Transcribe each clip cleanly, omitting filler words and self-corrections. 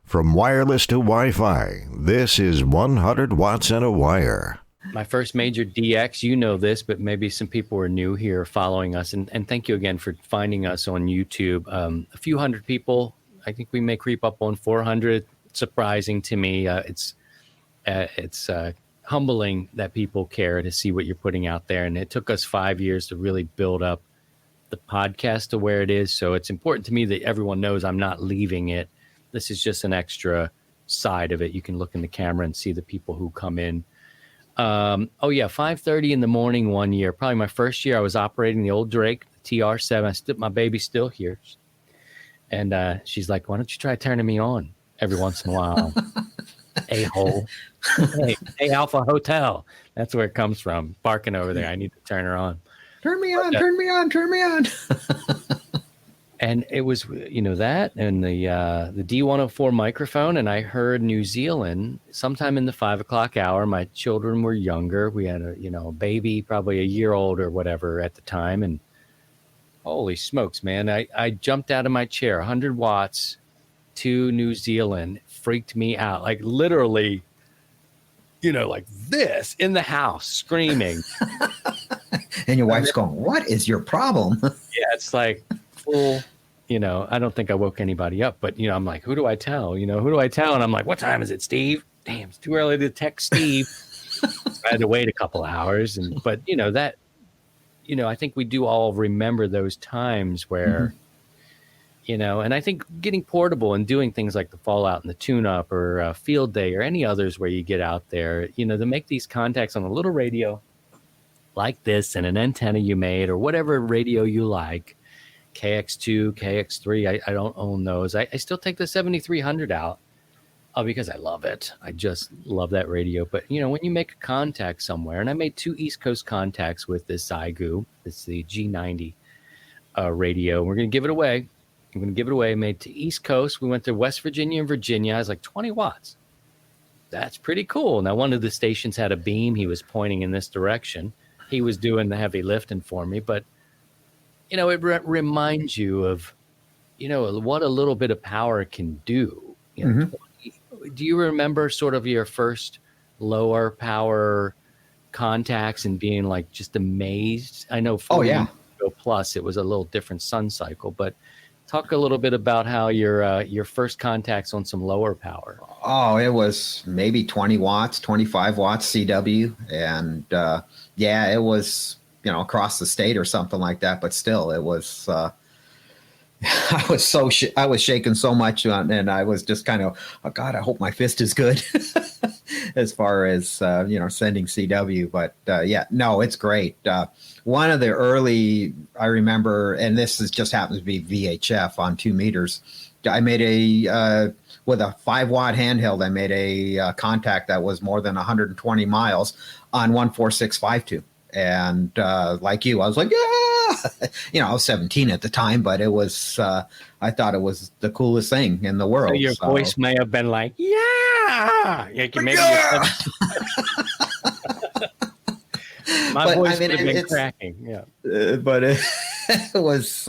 From wireless to Wi-Fi, this is 100 watts and a wire. My first major DX, you know this, but maybe some people are new here following us. And thank you again for finding us on YouTube. A few hundred people. I think we may creep up on 400. Surprising to me. It's humbling that people care to see what you're putting out there. And it took us 5 years to really build up the podcast to where it is. So it's important to me that everyone knows I'm not leaving it. This is just an extra side of it. You can look in the camera and see the people who come in. 5:30 in the morning one year, probably my first year, I was operating the old Drake, the TR7. My baby's still here. And she's like, why don't you try turning me on every once in a while? A-hole. Hey, Alpha Hotel. That's where it comes from. Barking over there. I need to turn her on. Turn me on, turn me on, turn me on. And it was, that and the D104 microphone. And I heard New Zealand sometime in the 5 o'clock hour. My children were younger. We had a baby, probably a year old or whatever at the time. And holy smokes, man. I jumped out of my chair, 100 watts to New Zealand. Freaked me out. Like literally, like this in the house screaming. And your wife's going, what is your problem? Yeah, it's like full, I don't think I woke anybody up, but, I'm like, who do I tell? Who do I tell? And I'm like, what time is it, Steve? Damn, it's too early to text Steve. I had to wait a couple hours. But I think we do all remember those times where, and I think getting portable and doing things like the Fallout and the tune-up or Field Day or any others where you get out there, to make these contacts on a little radio like this and an antenna you made or whatever radio you like, KX2, KX3, I don't own those. I still take the 7300 out because I love it. I just love that radio. But, when you make a contact somewhere, and I made 2 East Coast contacts with this Zygu, it's the G90 radio. We're going to give it away. I'm going to give it away. Made to East Coast. We went to West Virginia and Virginia. I was like 20 watts. That's pretty cool. Now, one of the stations had a beam. He was pointing in this direction. He was doing the heavy lifting for me. But, it reminds you of, what a little bit of power can do. Do you remember sort of your first lower power contacts and being like just amazed? I know for plus it was a little different sun cycle, but talk a little bit about how your first contacts on some lower power. Oh, it was maybe 20 watts, 25 watts CW. And it was, across the state or something like that. But still, it was, I was shaking so much and I was just kind of, oh God, I hope my fist is good as far as, sending CW. But it's great. One of the early, I remember, and this just happens to be VHF on 2 meters. I made with a 5 watt handheld, I made a contact that was more than 120 miles on 14652. And like you, I was like, yeah, I was 17 at the time, but it was, I thought it was the coolest thing in the world. So your voice may have been like, yeah. Maybe my voice would have been cracking. Yeah. But it was,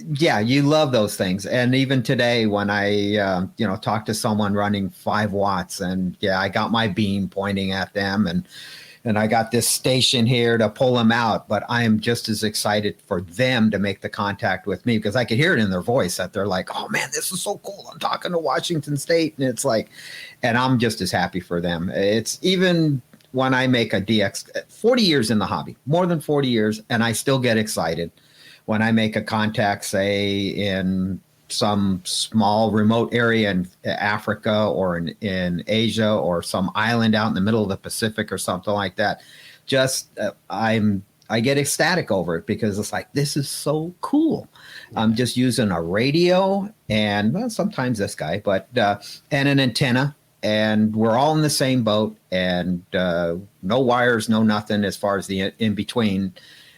you love those things. And even today when I, talk to someone running 5 watts and I got my beam pointing at them and I got this station here to pull them out, but I am just as excited for them to make the contact with me because I could hear it in their voice that they're like, oh man, this is so cool. I'm talking to Washington State. And it's like, and I'm just as happy for them. It's even when I make a DX, 40 years in the hobby, more than 40 years, and I still get excited when I make a contact, say in some small remote area in Africa or in Asia or some island out in the middle of the Pacific or something like that. Just I get ecstatic over it because it's like, this is so cool. I'm just using a radio and sometimes this guy, but and an antenna, and we're all in the same boat and no wires, no nothing as far as the in between.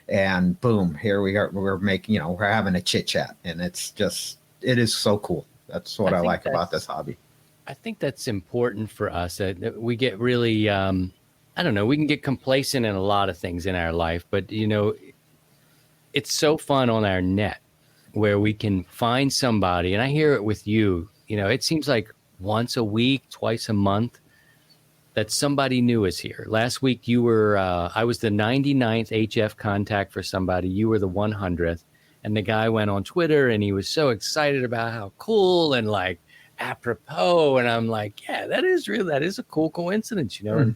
And boom, here we are. We're making, we're having a chit chat, and it is so cool. That's what I like about this hobby. I think that's important for us. We get really, we can get complacent in a lot of things in our life, but it's so fun on our net where we can find somebody. And I hear it with you, it seems like once a week, twice a month, that somebody new is here. Last week you were, I was the 99th HF contact for somebody. You were the 100th. And the guy went on Twitter and he was so excited about how cool and like apropos. And I'm like, yeah, that is real. That is a cool coincidence, And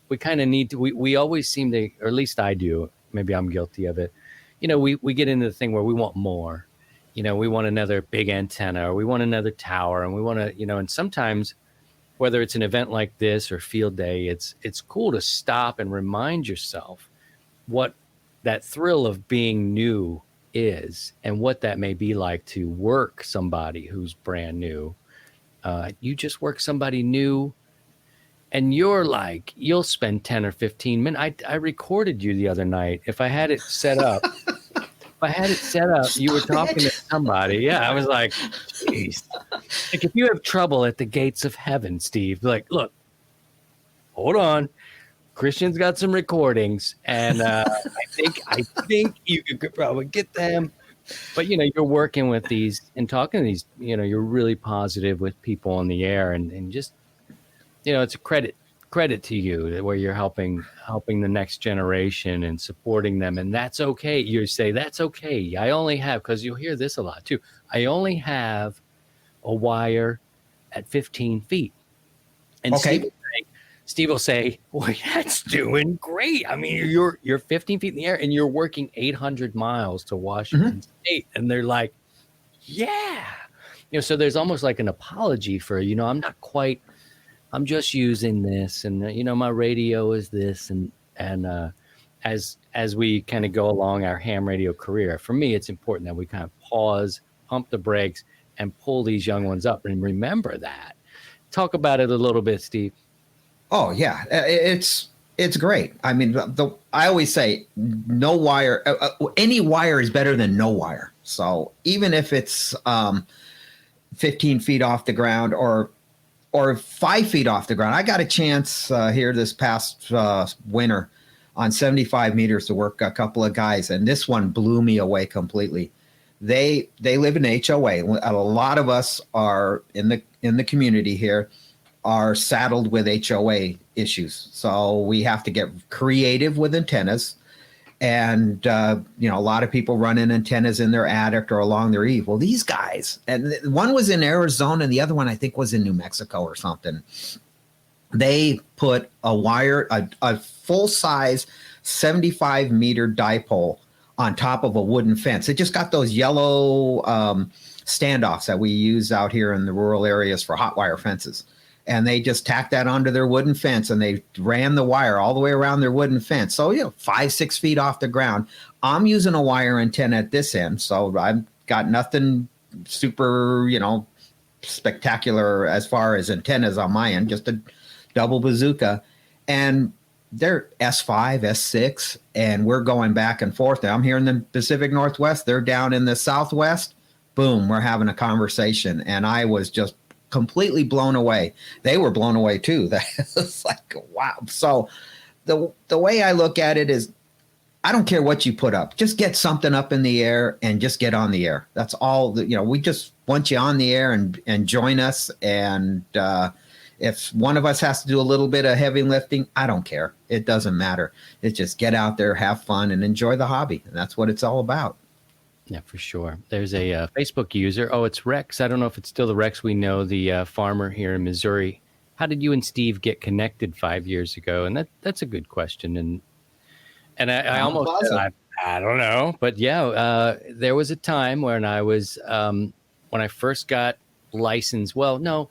we kind of need to, we always seem to, or at least I do, maybe I'm guilty of it. We get into the thing where we want more. We want another big antenna, or we want another tower, and we want to, and sometimes, whether it's an event like this or field day, it's cool to stop and remind yourself what that thrill of being new is and what that may be like to work somebody who's brand new. You just work somebody new and you'll spend 10 or 15 minutes. I recorded you the other night. If I had it set up, you were talking to somebody. Yeah, I was like, geez. Like, if you have trouble at the gates of heaven, Steve, like, look, hold on. Christian's got some recordings, and I think you could probably get them. But, you're working with these and talking to these, you're really positive with people on the air, and just, it's a credit to you where you're helping the next generation and supporting them. And that's okay. You say, that's okay. I only have, because you'll hear this a lot too, I only have a wire at 15 feet. And okay. Steve will say, well, that's doing great. I mean, you're 15 feet in the air and you're working 800 miles to Washington State. And they're like, yeah. So there's almost like an apology for, I'm just using this, and my radio is this, and as we kind of go along our ham radio career, for me, it's important that we kind of pause, pump the brakes, and pull these young ones up and remember that. Talk about it a little bit, Steve. Oh yeah, it's great. I mean, I always say no wire, any wire is better than no wire. So even if it's 15 feet off the ground or 5 feet off the ground. I got a chance here this past winter on 75 meters to work a couple of guys, and this one blew me away completely. They live in HOA. A lot of us are in the community here are saddled with HOA issues, so we have to get creative with antennas. And, a lot of people run in antennas in their attic or along their eave. Well, these guys, and one was in Arizona and the other one I think was in New Mexico or something. They put a wire, a full-size 75-meter dipole on top of a wooden fence. It just got those yellow standoffs that we use out here in the rural areas for hot wire fences. And they just tacked that onto their wooden fence, and they ran the wire all the way around their wooden fence. So, 5-6 feet off the ground. I'm using a wire antenna at this end, so I've got nothing super, spectacular as far as antennas on my end, just a double bazooka. And they're S5, S6, and we're going back and forth. I'm here in the Pacific Northwest. They're down in the Southwest. Boom, we're having a conversation. And I was just completely blown away. They were blown away too. That was like, wow. So the way I look at it is, I don't care what you put up. Just get something up in the air and just get on the air. That's all. We just want you on the air and join us. And if one of us has to do a little bit of heavy lifting, I don't care. It doesn't matter. It's just get out there, have fun, and enjoy the hobby. And that's what it's all about. Yeah, for sure. There's a Facebook user. Oh, it's Rex. I don't know if it's still the Rex we know, the farmer here in Missouri. How did you and Steve get connected 5 years ago? And that's a good question. And I almost said, I don't know. But yeah, there was a time when I was, when I first got licensed. Well, no,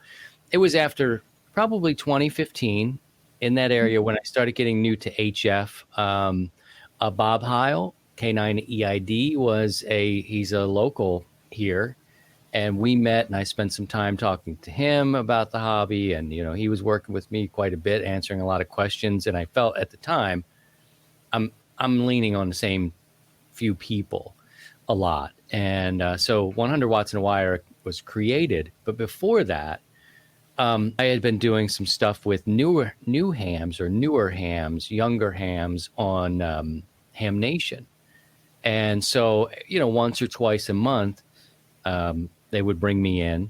it was after probably 2015 in that area when I started getting new to HF. Bob Heil, K9EID, he's a local here, and we met and I spent some time talking to him about the hobby, and he was working with me quite a bit, answering a lot of questions, and I felt at the time I'm leaning on the same few people a lot. And so 100 Watts in a Wire was created, but before that I had been doing some stuff with newer hams younger hams on Ham Nation. And so, once or twice a month, they would bring me in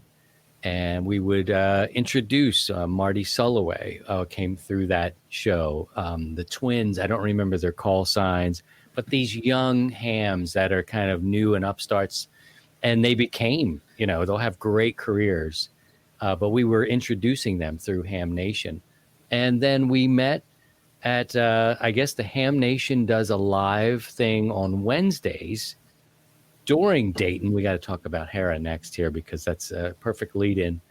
and we would introduce Marty Sulloway came through that show. The twins, I don't remember their call signs, but these young hams that are kind of new and upstarts, and they became, they'll have great careers. But we were introducing them through Ham Nation. And then we met at, I guess the Ham Nation does a live thing on Wednesdays during Dayton. We got to talk about Hera next here because that's a perfect lead in.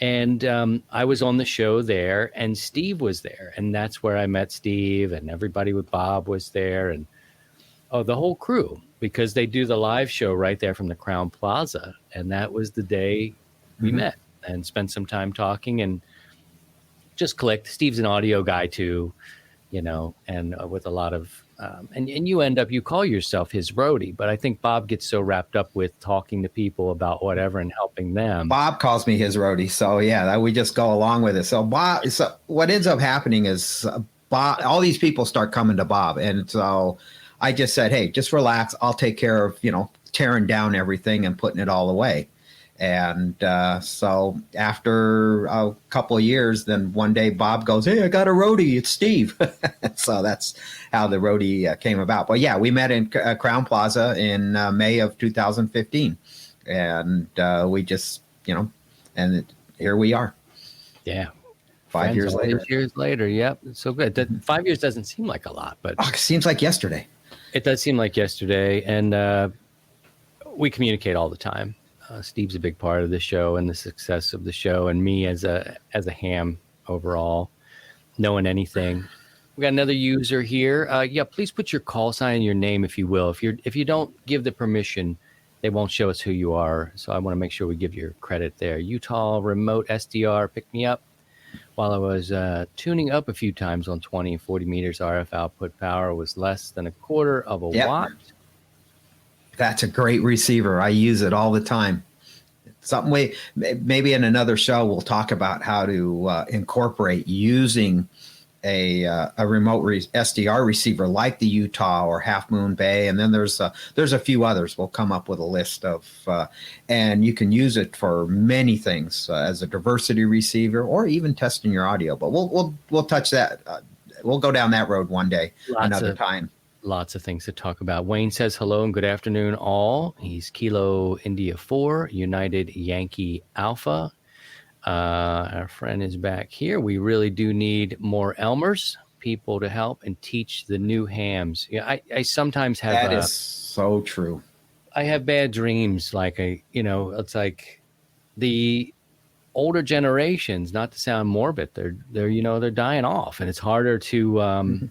And I was on the show there, and Steve was there. And that's where I met Steve, and everybody with Bob was there, and the whole crew, because they do the live show right there from the Crown Plaza. And that was the day we met and spent some time talking and just clicked. Steve's an audio guy too, and with a lot of, and you call yourself his roadie, but I think Bob gets so wrapped up with talking to people about whatever and helping them. Bob calls me his roadie. So yeah, we just go along with it. So what ends up happening is Bob, all these people start coming to Bob. And so I just said, hey, just relax. I'll take care of, tearing down everything and putting it all away. And so after a couple of years, then one day Bob goes, hey, I got a roadie. It's Steve. So that's how the roadie came about. But yeah, we met in Crown Plaza in May of 2015. And we just, and here we are. Yeah. 5 years later. 5 years later. Yep. It's so good. 5 years doesn't seem like a lot, but it seems like yesterday. It does seem like yesterday. And we communicate all the time. Steve's a big part of the show and the success of the show, and me as a ham overall, knowing anything. We got another user here. Please put your call sign and your name, if you will. If you don't give the permission, they won't show us who you are. So I want to make sure we give your credit there. Utah Remote SDR picked me up while I was tuning up a few times on 20 and 40 meters. RF output power was less than a quarter of a watt. That's a great receiver. I use it all the time. Maybe in another show we'll talk about how to incorporate using a remote SDR receiver like the Utah or Half Moon Bay, and then there's a few others. We'll come up with a list of, and you can use it for many things as a diversity receiver or even testing your audio. But we'll touch that. We'll go down that road one day, another time. Lots of things to talk about. Wayne says hello and good afternoon, all. He's Kilo India 4, United Yankee Alpha. Our friend is back here. We really do need more Elmers, people to help and teach the new hams. Yeah, I sometimes have. That is so true. I have bad dreams. It's like the older generations. Not to sound morbid, they're dying off, and it's harder to.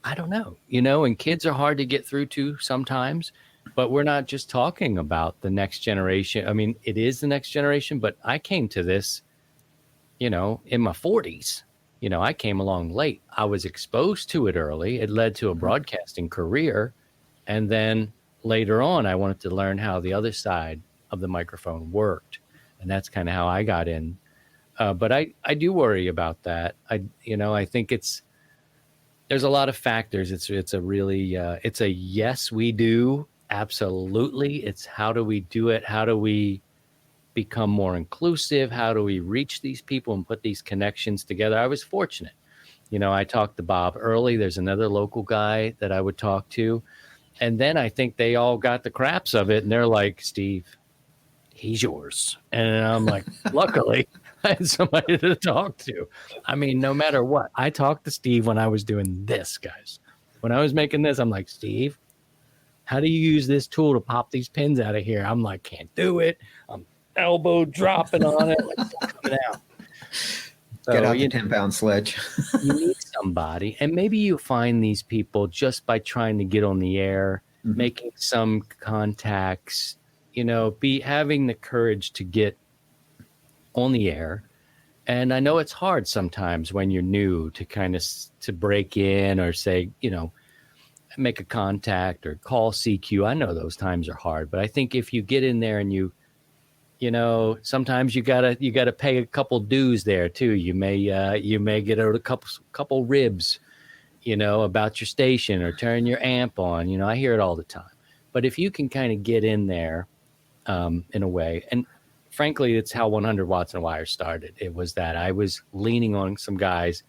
I don't know, and kids are hard to get through to sometimes, but we're not just talking about the next generation. I mean, it is the next generation, but I came to this, in my 40s. I came along late. I was exposed to it early. It led to a broadcasting career. And then later on, I wanted to learn how the other side of the microphone worked. And that's kind of how I got in. But I do worry about that. I think there's a lot of factors. It's a really, it's a yes, we do. Absolutely. It's how do we do it? How do we become more inclusive? How do we reach these people and put these connections together? I was fortunate. I talked to Bob early. There's another local guy that I would talk to. And then I think they all got the craps of it. And they're like, Steve, he's yours. And I'm like, luckily, I had somebody to talk to. I mean, no matter what, I talked to Steve when I was doing this, guys. When I was making this, I'm like, Steve, how do you use this tool to pop these pins out of here? I'm like, can't do it. I'm elbow dropping on it, like coming out. So, get out the 10-pound sledge. You need somebody, and maybe you find these people just by trying to get on the air, making some contacts. Be having the courage to get on the air. And I know it's hard sometimes when you're new to kind of to break in or say, make a contact or call CQ. I know those times are hard, but I think if you get in there and sometimes you gotta pay a couple dues there too. You may get a couple ribs, about your station or turn your amp on. I hear it all the time. But if you can kind of get in there, in a way, and frankly, it's how 100 Watts and a Wire started. It was that I was leaning on some guys,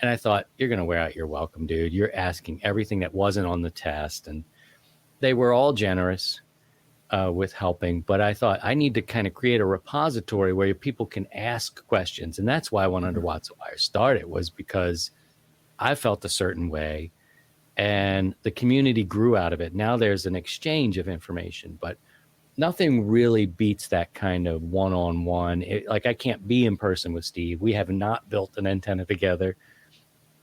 and I thought, you're going to wear out your welcome, dude. You're asking everything that wasn't on the test. And they were all generous with helping. But I thought, I need to kind of create a repository where people can ask questions. And that's why 100 Watts and a Wire started, was because I felt a certain way, and the community grew out of it. Now there's an exchange of information, but nothing really beats that kind of one-on-one. Like, I can't be in person with Steve. We have not built an antenna together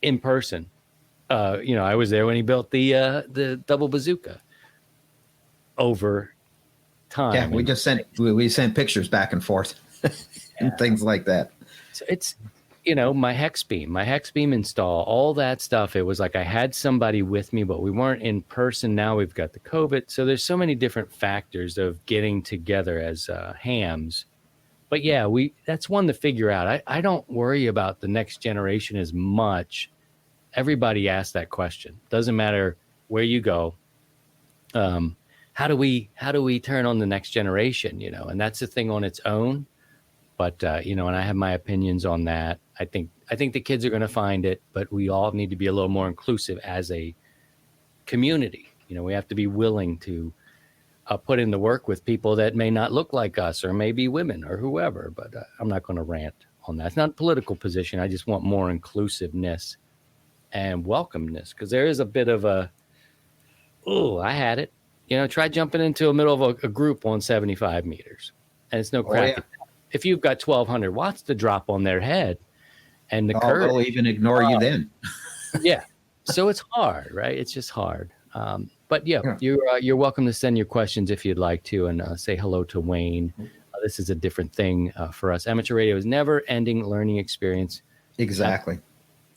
in person. I was there when he built the double bazooka over time. Yeah, we sent pictures back and forth and things like that. So it's, my hex beam install, all that stuff. It was like I had somebody with me, but we weren't in person. Now we've got the COVID. So there's so many different factors of getting together as hams. But yeah, that's one to figure out. I don't worry about the next generation as much. Everybody asks that question. Doesn't matter where you go. How do we turn on the next generation? And that's a thing on its own. But and I have my opinions on that. I think the kids are going to find it, but we all need to be a little more inclusive as a community. We have to be willing to put in the work with people that may not look like us, or maybe women or whoever. But I'm not going to rant on that. It's not a political position. I just want more inclusiveness and welcomeness, because there is a bit of I had it. Try jumping into the middle of a group on 75 meters, and it's no crack. Yeah. If you've got 1,200 watts to drop on their head, and the curve, they'll even ignore you then. Yeah. So it's hard, right? It's just hard. But yeah, you're welcome to send your questions if you'd like to, and say hello to Wayne. This is a different thing for us. Amateur radio is never-ending learning experience. Exactly.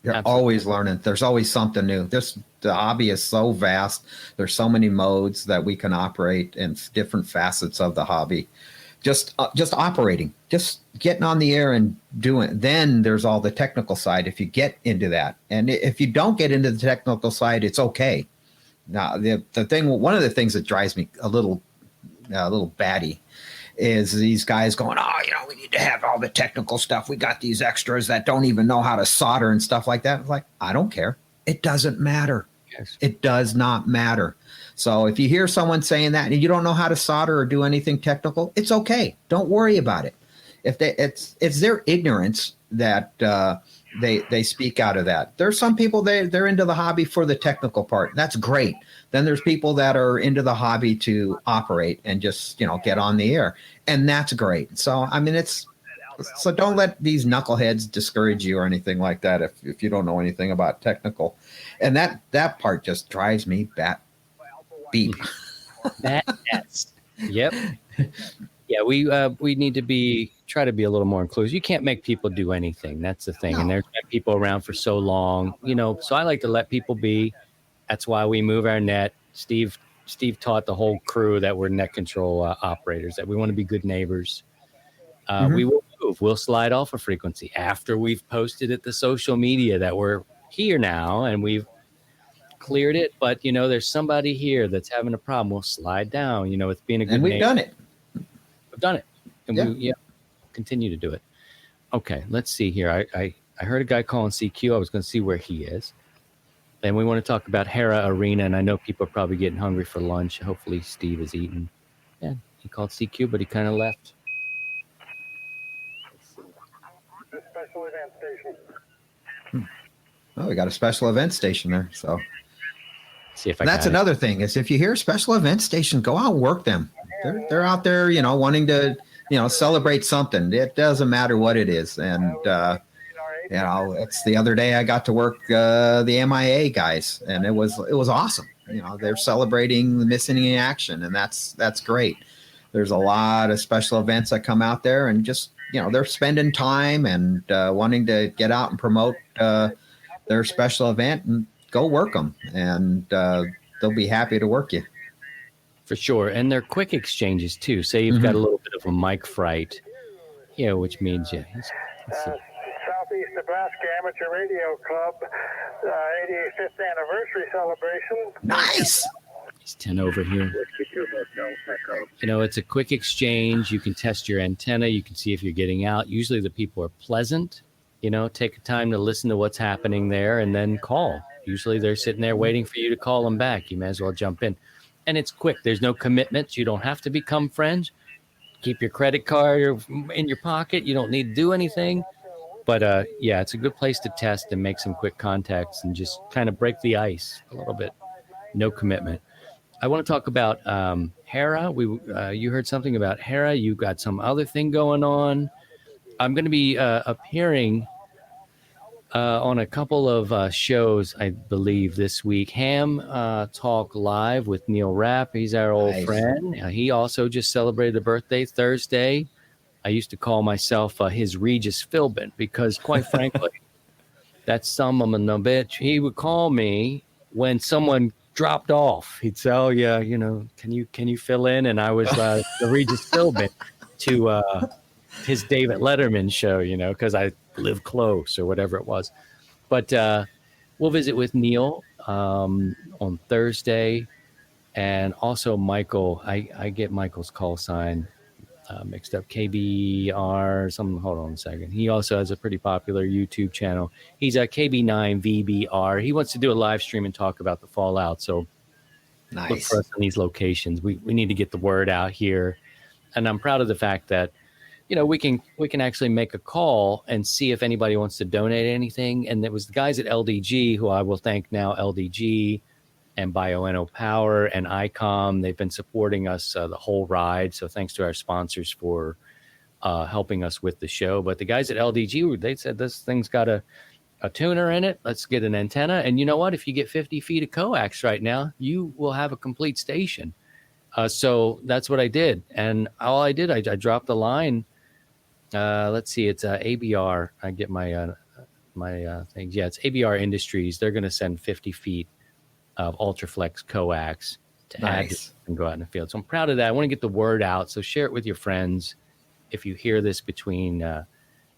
You're Absolutely. always learning. There's always something new. The hobby is so vast. There's so many modes that we can operate, and different facets of the hobby. Just operating, just getting on the air and doing. Then there's all the technical side if you get into that. And if you don't get into the technical side, it's okay. Now, one of the things that drives me a little batty is these guys going, we need to have all the technical stuff. We got these extras that don't even know how to solder and stuff like that. It's like, I don't care. It doesn't matter. Yes. It does not matter. So if you hear someone saying that and you don't know how to solder or do anything technical, it's okay. Don't worry about it. It's their ignorance that they speak out of that. There's some people they're into the hobby for the technical part. That's great. Then there's people that are into the hobby to operate and just get on the air, and that's great. So so don't let these knuckleheads discourage you or anything like that if you don't know anything about technical, and that part just drives me beep. Yes. Yep. Yeah, we need to try to be a little more inclusive. You can't make people do anything. That's the thing. No. And there's been people around for so long, so I like to let people be. That's why we move our net. Steve taught the whole crew that we're net control operators, that we want to be good neighbors. We will move. We'll slide off a frequency after we've posted it to social media that we're here now and we've cleared it. But, there's somebody here that's having a problem. We'll slide down, with being a good neighbor. And we've done it. We've done it. And we continue to do it. Okay, let's see here. I heard a guy calling CQ. I was going to see where he is. And we want to talk about Hera Arena, and I know people are probably getting hungry for lunch. Hopefully Steve is eating. Yeah, he called CQ, but he kind of left. Special event station. Oh, we got a special event station there. So see if I that's another thing is if you hear special event station, go out and work them. They're out there, wanting to, celebrate something. It doesn't matter what it is. And, it's the other day I got to work the MIA guys, and it was awesome. They're celebrating the missing in action, and that's great. There's a lot of special events that come out there, and just, they're spending time and wanting to get out and promote their special event, and go work them, and they'll be happy to work you. For sure. And they're quick exchanges too. Say you've got a little bit of a mic fright, which means Southeast Nebraska Amateur Radio Club 85th anniversary celebration. Nice. It's 10 over here. You know, it's a quick exchange. You can test your antenna. You can see if you're getting out. Usually the people are pleasant. You know, take time to listen to what's happening there and then call. Usually they're sitting there waiting for you to call them back. You may as well jump in. And it's quick. There's no commitments. You don't have to become friends. Keep your credit card in your pocket. You don't need to do anything. But yeah, it's a good place to test and make some quick contacts and just kind of break the ice a little bit. No commitment. I want to talk about Hera. You heard something about Hera. You got some other thing going on. I'm going to be appearing on a couple of shows, I believe, this week. Ham Talk Live with Neil Rapp. He's our old friend. He also just celebrated a birthday Thursday. I used to call myself his Regis Philbin because, quite frankly, that's some of a bitch. He would call me when someone dropped off. He'd say, "Oh yeah, you know, can you fill in?" And I was the Regis Philbin to his David Letterman show, you know, because I live close or whatever it was. But we'll visit with Neil on Thursday, and also Michael. I get Michael's call sign mixed up. KBR something. Hold on a second. He also has a pretty popular YouTube channel. He's at KB9VBR. He wants to do a live stream and talk about the Fallout. So Nice. look for us in these locations. We need to get the word out here, and I'm proud of the fact that, you know, we can actually make a call and see if anybody wants to donate anything. And it was the guys at LDG, who I will thank now, LDG and BioNO Power and ICOM. They've been supporting us the whole ride. So thanks to our sponsors for helping us with the show. But the guys at LDG, they said this thing's got a tuner in it. Let's get an antenna. And you know what? If you get 50 feet of coax right now, you will have a complete station. So that's what I did. And all I did, I dropped the line. Let's see, it's ABR. I get my things. Yeah, it's ABR Industries. They're going to send 50 feet of Ultraflex coax to add and go out in the field. So I'm proud of that. I want to get the word out. So share it with your friends. If you hear this between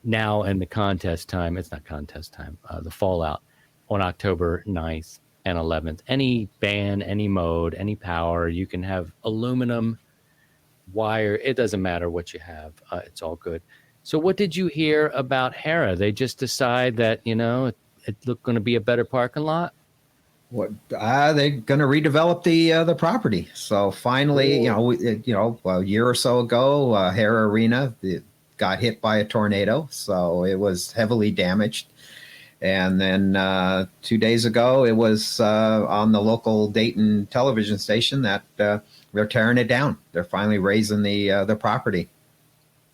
now and the contest time, it's not contest time, the Fallout on October 9th and 11th. Any band, any mode, any power, you can have aluminum, wire. It doesn't matter what you have. It's all good. So what did you hear about Hera? They just decide that, you know, it's going to be a better parking lot? What they're going to redevelop the property. So finally, a year or so ago, Hera Arena got hit by a tornado, so it was heavily damaged. And then 2 days ago, it was on the local Dayton television station that they're tearing it down. They're finally raising the property.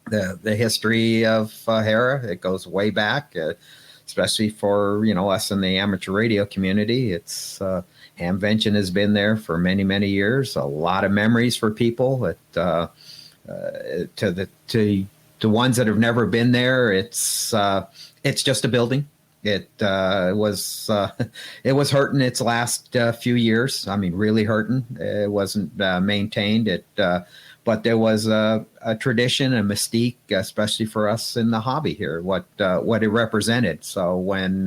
The history of Hera, it goes way back. Especially for, you know, us in the amateur radio community. It's Hamvention has been there for many, many years. A lot of memories for people. To the ones that have never been there, it's just a building. It was hurting its last few years. I mean, really hurting. It wasn't maintained. But there was a tradition, a mystique, especially for us in the hobby here, what it represented. So when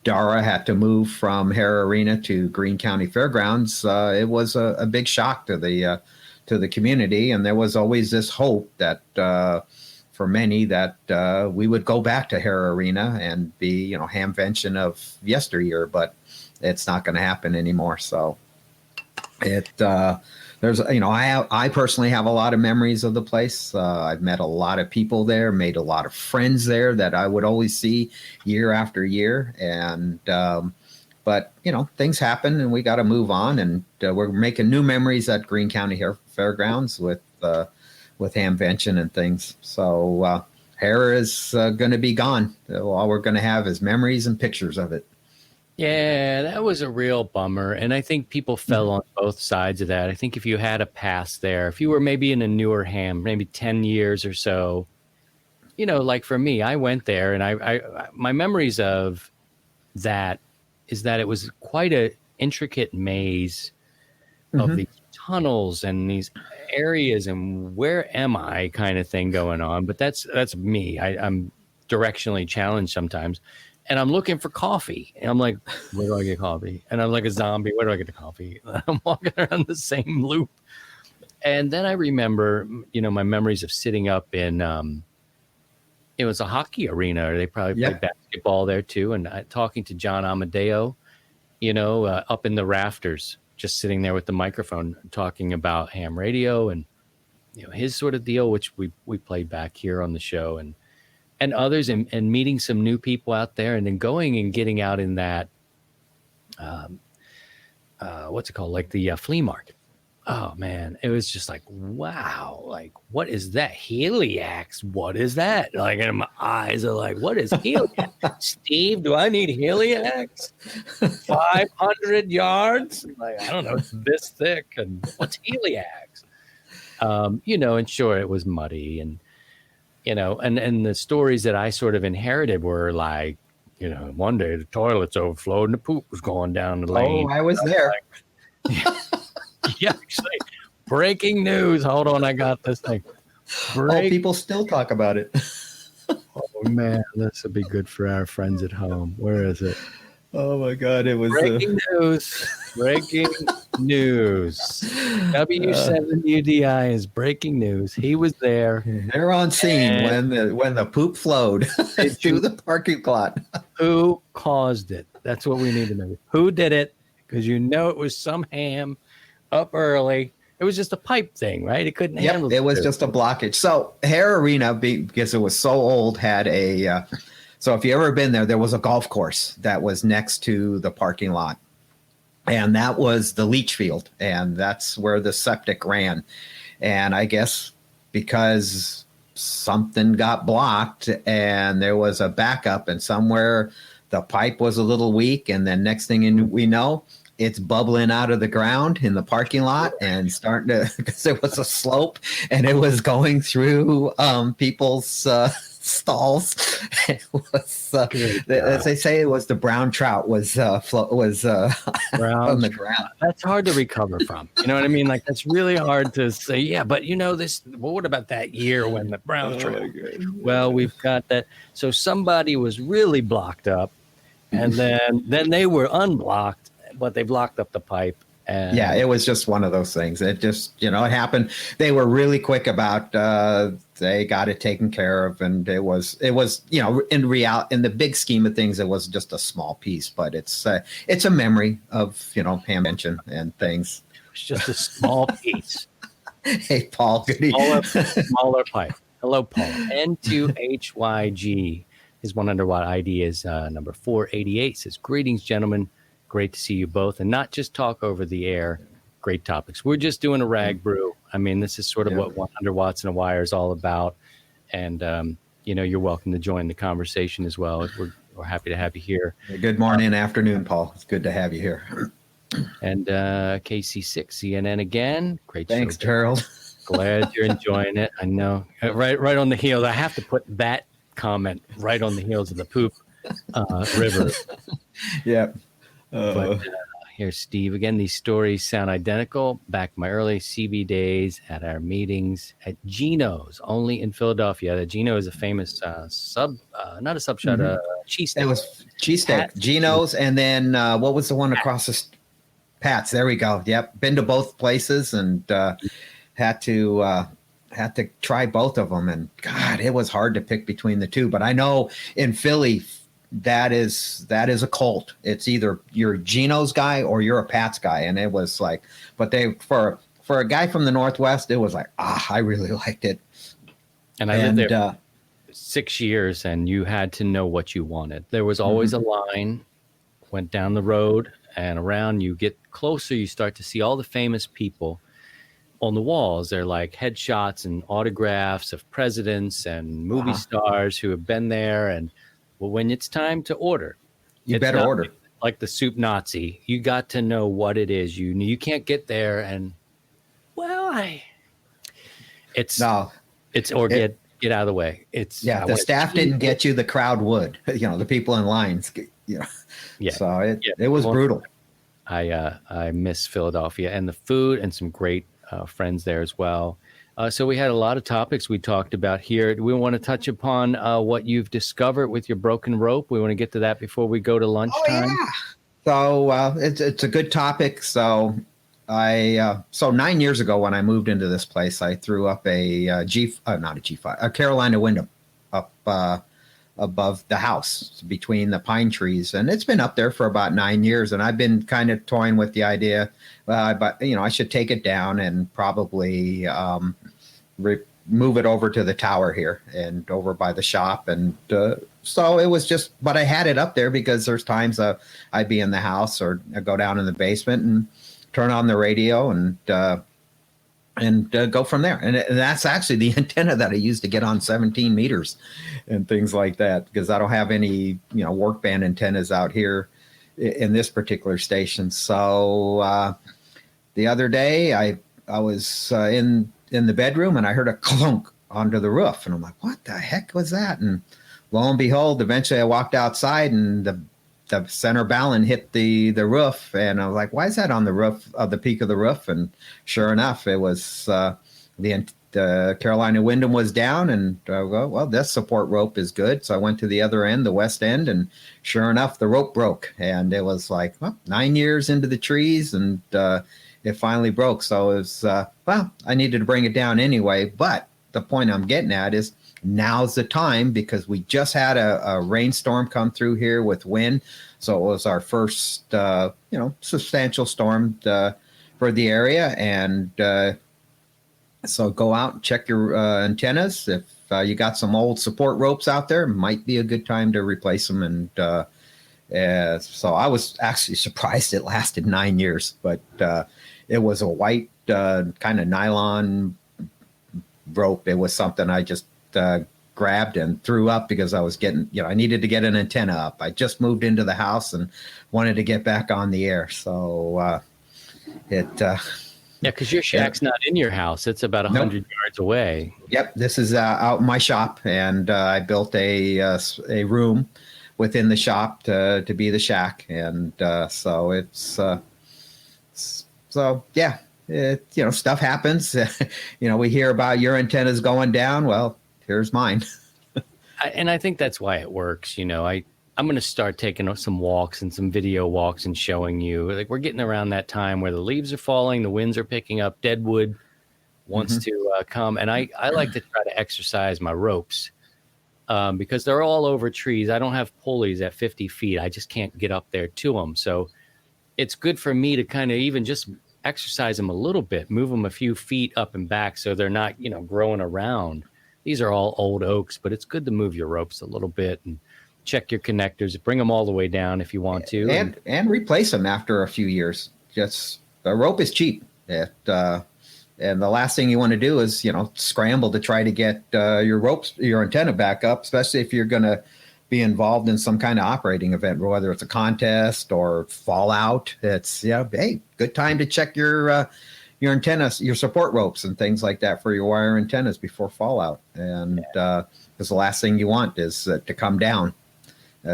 Dara had to move from Hera Arena to Greene County Fairgrounds, it was a big shock to the community, and there was always this hope that for many that we would go back to Hera Arena and be, you know, Hamvention of yesteryear, but it's not going to happen anymore. So there's, you know, I personally have a lot of memories of the place. I've met a lot of people there, made a lot of friends there that I would always see year after year. And, but, you know, things happen and we got to move on. And we're making new memories at Greene County Fairgrounds with Hamvention and things. So Hera is going to be gone. All we're going to have is memories and pictures of it. Yeah, that was a real bummer. And I think people fell on both sides of that. I think if you had a past there, if you were maybe in a newer Ham, maybe 10 years or so, you know, like for me, I went there and I my memories of that is that it was quite a intricate maze of these tunnels and these areas and where am I kind of thing going on. But that's me. I'm directionally challenged sometimes. and I'm looking for coffee. And I'm like, where do I get coffee? And I'm like a zombie. Where do I get the coffee? I'm walking around the same loop. And then I remember, my memories of sitting up in, it was a hockey arena. Or they probably played basketball there too. And talking to John Amadeo, up in the rafters, just sitting there with the microphone, talking about ham radio and, his sort of deal, which we played back here on the show, and others, and meeting some new people out there, and then going and getting out in that, what's it called? Like the flea market. Oh man, it was just like, wow, like, what is that? Heliax? What is that? Like, and my eyes are like, what is Heliax? Steve, do I need Heliax? 500 yards? Like, I don't know, it's this thick. And what's Heliax? And sure, it was muddy, and and the stories that I sort of inherited were like, one day the toilets overflowed and the poop was going down the lane. Oh, I was there. Yeah, actually, breaking news. Hold on, I got this thing. People still talk about it. Oh man, this would be good for our friends at home. Where is it? Oh my God, it was breaking news. Breaking news. W7UDI is breaking news. He was there. They're on scene when the poop flowed through the parking lot. Who caused it? That's what we need to know. Who did it? Because it was some ham up early. It was just a pipe thing, right? It couldn't handle it was just a blockage. So Hare Arena, because it was so old, had a so if you ever been there was a golf course that was next to the parking lot, and that was the leach field, and that's where the septic ran. And I guess because something got blocked and there was a backup, and somewhere the pipe was a little weak, and then next thing we know, it's bubbling out of the ground in the parking lot and starting to, because it was a slope and it was going through people's stalls. It was, as they say, it was the brown trout was brown on the ground. That's hard to recover from. You know what I mean? Like, that's really hard to say. Yeah, but this. Well, what about that year when the brown trout? Well, we've got that. So somebody was really blocked up, and then they were unblocked. But they blocked up the pipe. And it was just one of those things. It just, it happened. They were really quick about, they got it taken care of. And it was, in the big scheme of things, it was just a small piece, but it's a memory of, ham mention and things. It's just a small piece. Hey, Paul. Smaller pipe. Hello, Paul. N2HYG. His 100 watt ID is number 488. Says, greetings, gentlemen. Great to see you both, and not just talk over the air. Great topics. We're just doing a RagBrew. I mean, this is sort of what 100 watts and a wire is all about. And, you're welcome to join the conversation as well. We're happy to have you here. Good morning, afternoon, Paul. It's good to have you here. And KC6 CNN again. Great. Thanks, show. Gerald. Glad you're enjoying it. I know. Right on the heels. I have to put that comment right on the heels of the poop river. Yeah. But here's Steve again. These stories sound identical. Back in my early CB days at our meetings at Gino's, only in Philadelphia. The Gino is a famous not a sub shop, cheesesteak. It was cheesesteak, Gino's, and then what was the one across the Pat's? There we go. Yep, been to both places and had to try both of them. And God, it was hard to pick between the two. But I know in Philly, that is a cult. It's either you're Gino's guy or you're a Pat's guy. And it was like, but for a guy from the Northwest, it was like, I really liked it. And I lived there 6 years, and you had to know what you wanted. There was always a line, went down the road and around. You get closer, you start to see all the famous people on the walls. They're like headshots and autographs of presidents and movie stars who have been there. And well, when it's time to order, you better order. Like the soup Nazi, you got to know what it is. You can't get there and get out of the way. The staff didn't get you, the crowd would. The people in lines. So it was brutal. I miss Philadelphia and the food and some great friends there as well. So we had a lot of topics we talked about here. Do we want to touch upon what you've discovered with your broken rope? We want to get to that before we go to lunchtime. Oh, yeah. So it's a good topic. So so 9 years ago when I moved into this place, I threw up a Carolina Wyndham up above the house between the pine trees, and it's been up there for about 9 years. And I've been kind of toying with the idea, but I should take it down and probably move it over to the tower here and over by the shop. And so it was just, but I had it up there because there's times I'd be in the house or I'd go down in the basement and turn on the radio and go from there. And that's actually the antenna that I use to get on 17 meters and things like that, because I don't have any, work band antennas out here in this particular station. So the other day I was in the bedroom and I heard a clunk onto the roof, and I'm like, what the heck was that? And lo and behold, eventually I walked outside and the center balun hit the roof, and I was like, why is that on the roof of the peak of the roof? And sure enough, it was the Carolina Wyndham was down, and I go, well, this support rope is good. So I went to the other end, the west end, and sure enough, the rope broke, and it was like, well, 9 years into the trees, and it finally broke. So it was, I needed to bring it down anyway. But the point I'm getting at is now's the time, because we just had a rainstorm come through here with wind. So it was our first, substantial storm for the area. And so go out and check your antennas. If you got some old support ropes out there, might be a good time to replace them. And so I was actually surprised it lasted 9 years, but it was a white kind of nylon rope. It was something I just grabbed and threw up because I was getting, I needed to get an antenna up. I just moved into the house and wanted to get back on the air. So because your shack's not in your house. It's about 100 yards away. Yep. This is out in my shop, and I built a room within the shop to be the shack. And so it's yeah, stuff happens. We hear about your antennas going down. Well, here's mine. And I think that's why it works. I'm going to start taking some walks and some video walks and showing you, like, we're getting around that time where the leaves are falling, the winds are picking up, deadwood wants to come. And I like to try to exercise my ropes because they're all over trees. I don't have pulleys at 50 feet. I just can't get up there to them. So it's good for me to kind of even just exercise them a little bit, move them a few feet up and back so they're not, growing around. These are all old oaks, but it's good to move your ropes a little bit and check your connectors, bring them all the way down if you want to. And replace them after a few years. Just a rope is cheap. And the last thing you want to do is, scramble to try to get your antenna back up, especially if you're going to be involved in some kind of operating event, whether it's a contest or fallout. It's, hey, good time to check your antennas, your support ropes and things like that for your wire antennas before fallout. And because the last thing you want is to come down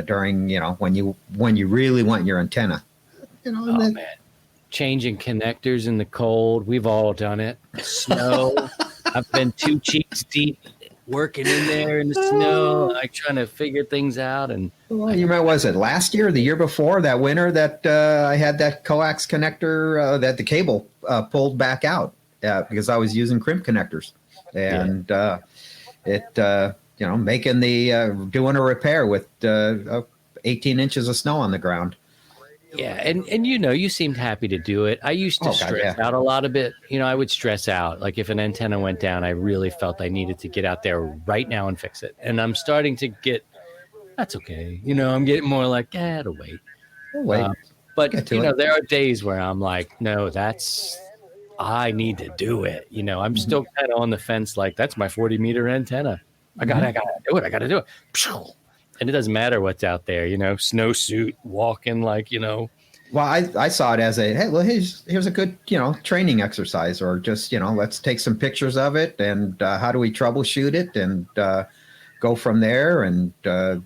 during, when you really want your antenna. Man, changing connectors in the cold. We've all done it. Snow. I've been 2 cheeks deep working in there in the snow, like trying to figure things out. And you remember, was it last year or the year before, that winter, that I had that coax connector that the cable pulled back out because I was using crimp connectors, and making doing a repair with 18 inches of snow on the ground. Yeah, and you seemed happy to do it. I used to stress out a lot of it. I would stress out. Like if an antenna went down, I really felt I needed to get out there right now and fix it. And I'm starting to get, that's okay. I'm getting more like, it'll wait. But there are days where I'm like, no, I need to do it. I'm still kind of on the fence. Like, that's my 40-meter antenna. I gotta do it. And it doesn't matter what's out there, snowsuit, walking like, Well, I saw it as hey, well, here's a good, training exercise, or just, let's take some pictures of it and how do we troubleshoot it and go from there. And,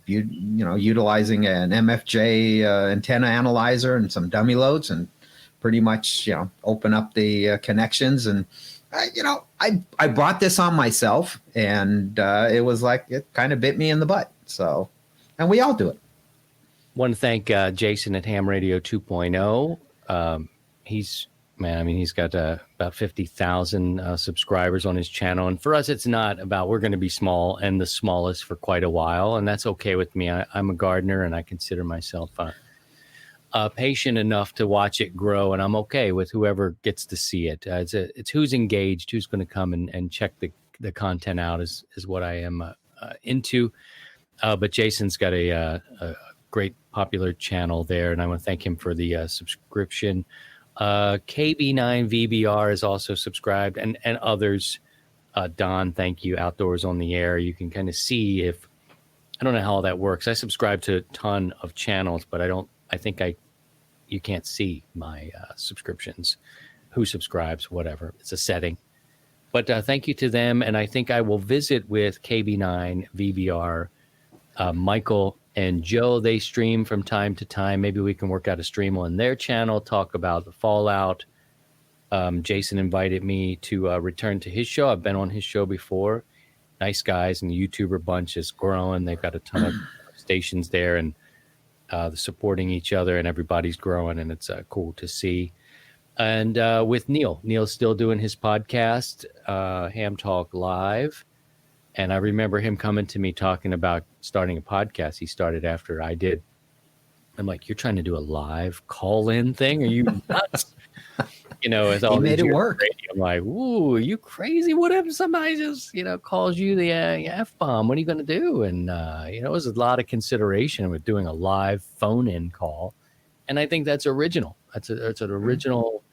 utilizing an MFJ antenna analyzer and some dummy loads and pretty much, open up the connections and I brought this on myself, and it was like it kind of bit me in the butt. So, and we all do it. Want to thank Jason at Ham Radio 2.0. He's got about 50,000 subscribers on his channel. And for us, it's not about, we're going to be small and the smallest for quite a while. And that's okay with me. I'm a gardener and I consider myself patient enough to watch it grow. And I'm okay with whoever gets to see it. It's who's engaged, who's going to come and check the content out is what I am into. But Jason's got a great popular channel there. And I want to thank him for the subscription. KB9VBR is also subscribed, and others. Don, thank you. Outdoors on the Air. You can kind of see if, I don't know how all that works. I subscribe to a ton of channels, but you can't see my subscriptions, who subscribes, whatever. It's a setting. But thank you to them. And I think I will visit with KB9VBR, Michael and Joe. They stream from time to time. Maybe we can work out a stream on their channel, talk about the fallout. Jason invited me to return to his show. I've been on his show before. Nice guys, and the YouTuber bunch is growing. They've got a ton of stations there, and they're supporting each other, and everybody's growing, and it's cool to see. And with Neil's still doing his podcast, Ham Talk Live. And I remember him coming to me talking about starting a podcast. He started after I did. I'm like, you're trying to do a live call-in thing? Are you nuts? With all he made it work. I'm like, ooh, are you crazy? What if somebody just, calls you the F-bomb? What are you going to do? And, it was a lot of consideration with doing a live phone-in call. And I think that's original. It's an original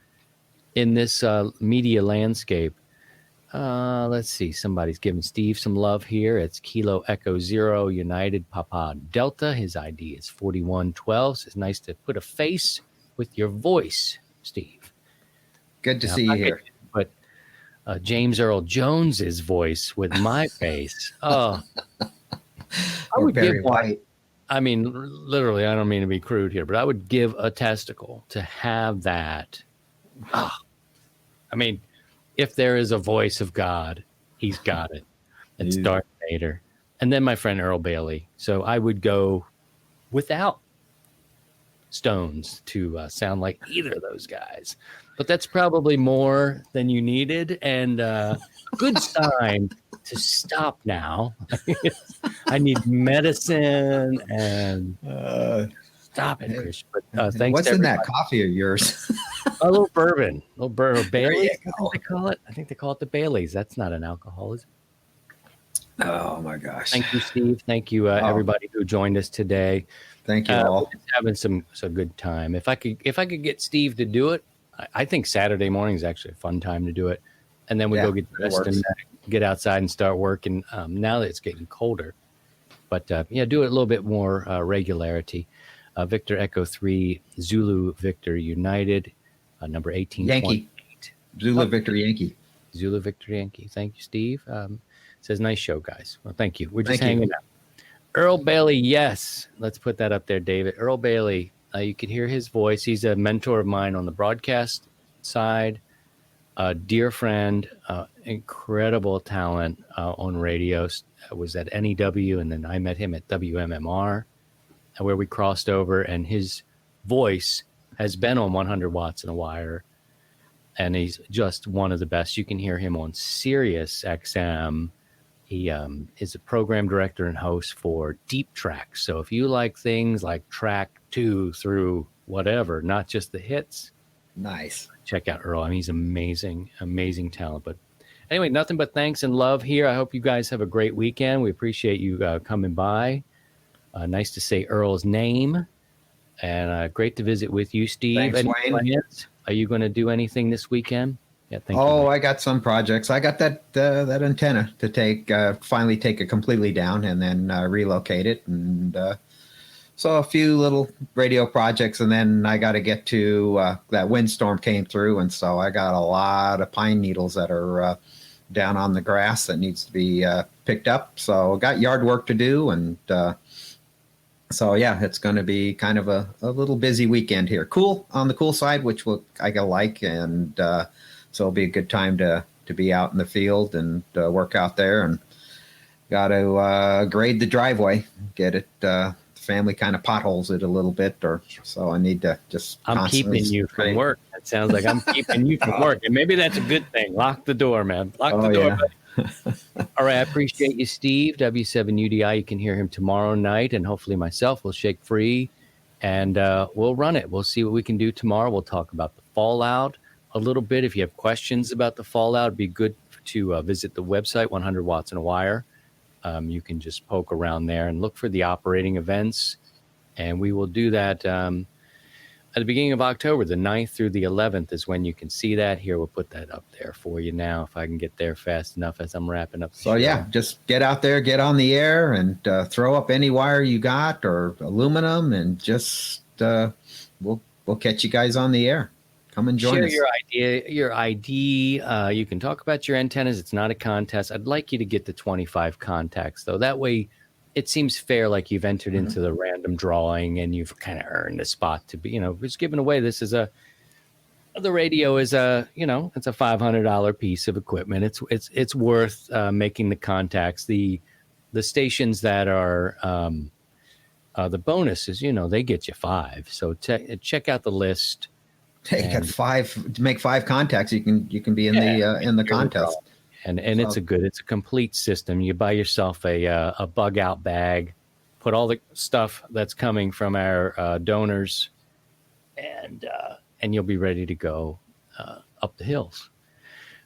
in this media landscape. Let's see. Somebody's giving Steve some love here. It's Kilo Echo Zero United Papa Delta. His ID is 4112. So it's nice to put a face with your voice, Steve. Good to see you here. But James Earl Jones's voice with my face. Oh, I would give white. I mean, literally, I don't mean to be crude here, but I would give a testicle to have that. Oh, I mean, if there is a voice of God, he's got it. It's Darth Vader. And then my friend Earl Bailey. So I would go without stones to sound like either of those guys. But that's probably more than you needed. And good sign to stop now. I need medicine and stop it, Chris. But thanks. What's in that coffee of yours? A little bourbon, Bailey's. I think they call it the Bailey's. That's not an alcohol, is it? Oh my gosh! Thank you, Steve. Thank you, everybody who joined us today. Thank you all. We're just having some good time. If I could get Steve to do it, I think Saturday morning is actually a fun time to do it, and then we go get dressed and get outside and start working. Now that it's getting colder, but do it a little bit more regularity. Victor Echo 3 Zulu Victor United. Number 18. Yankee. Zulu Victor Yankee. Zulu Victor Yankee. Thank you, Steve. Says, nice show, guys. Well, thank you. We're just hanging out. Earl Bailey, yes. Let's put that up there, David. Earl Bailey, you can hear his voice. He's a mentor of mine on the broadcast side. Dear friend, incredible talent on radio. Was at NEW, and then I met him at WMMR, where we crossed over, and his voice has been on 100 Watts in a Wire, and he's just one of the best. You can hear him on Sirius XM. He is a program director and host for Deep Track. So if you like things like track 2 through whatever, not just the hits, nice. Check out Earl. I mean, he's amazing, amazing talent. But anyway, nothing but thanks and love here. I hope you guys have a great weekend. We appreciate you coming by. Nice to say Earl's name. And great to visit with you, Steve. Thanks, Wayne. Plans? Are you going to do anything this weekend? Yeah, thank you. I got some projects. I got that antenna to finally take it completely down and then relocate it. And so a few little radio projects. And then I got to get to that windstorm came through. And so I got a lot of pine needles that are down on the grass that needs to be picked up. So got yard work to do. And so, yeah, it's going to be kind of a little busy weekend here. Cool on the cool side, which I like. And so it'll be a good time to to be out in the field and work out there, and got to grade the driveway, get it. Family kind of potholes it a little bit, or so I need to just. I'm keeping you from work. That sounds like I'm keeping you from work, and maybe that's a good thing. Lock the door, man. Lock the door. Yeah. All right, I appreciate you, Steve. W7UDI. You can hear him tomorrow night, and hopefully myself will shake free, and we'll run it. We'll see what we can do tomorrow. We'll talk about the fallout a little bit. If you have questions about the fallout, it'd be good to visit the website 100 Watts in a Wire. You can just poke around there and look for the operating events. And we will do that at the beginning of October. The 9th through the 11th is when you can see that. Here, we'll put that up there for you now if I can get there fast enough as I'm wrapping up. So, yeah, just get out there, get on the air, and throw up any wire you got or aluminum, and just we'll catch you guys on the air. Come and join us. Share your ID. You can talk about your antennas. It's not a contest. I'd like you to get the 25 contacts, though. That way, it seems fair, like you've entered into the random drawing and you've kind of earned a spot to be, it's given away. The radio is it's a $500 piece of equipment. It's worth making the contacts. The stations that are the bonuses, they get you 5. So check out the list. Hey, you got 5 to make 5 contacts. You can be in the contest, and it's a complete system. You buy yourself a bug out bag, put all the stuff that's coming from our donors, and you'll be ready to go up the hills.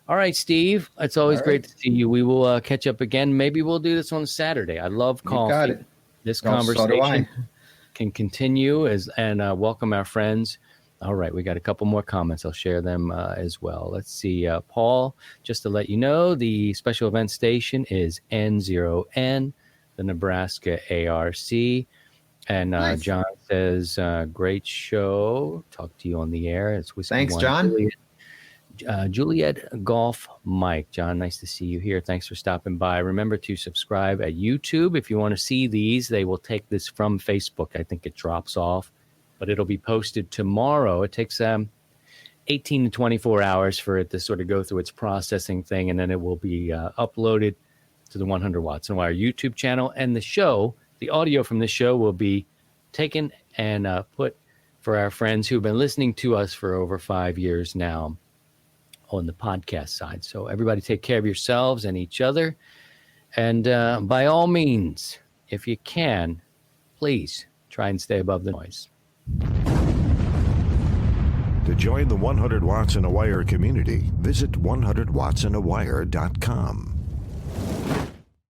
All right, Steve, it's always great to see you. We will catch up again. Maybe we'll do this on Saturday. I love coffee. You got it. This conversation can continue and welcome our friends. All right, we got a couple more comments. I'll share them as well. Let's see. Paul, just to let you know, the special event station is N0N, the Nebraska ARC. And nice. John says, great show. Talk to you on the air. It's Whiskey Thanks, One. John. Juliet Golf Mike. John, nice to see you here. Thanks for stopping by. Remember to subscribe at YouTube. If you want to see these, they will take this from Facebook. I think it drops off. But it'll be posted tomorrow. It takes 18 to 24 hours for it to sort of go through its processing thing, and then it will be uploaded to the 100 Watts in a Wire YouTube channel. And the audio from the show will be taken and put for our friends who've been listening to us for over 5 years now on the podcast side. So everybody take care of yourselves and each other. And by all means, if you can, please try and stay above the noise. To join the 100 Watts in a Wire community, visit 100wattsinaWire.com.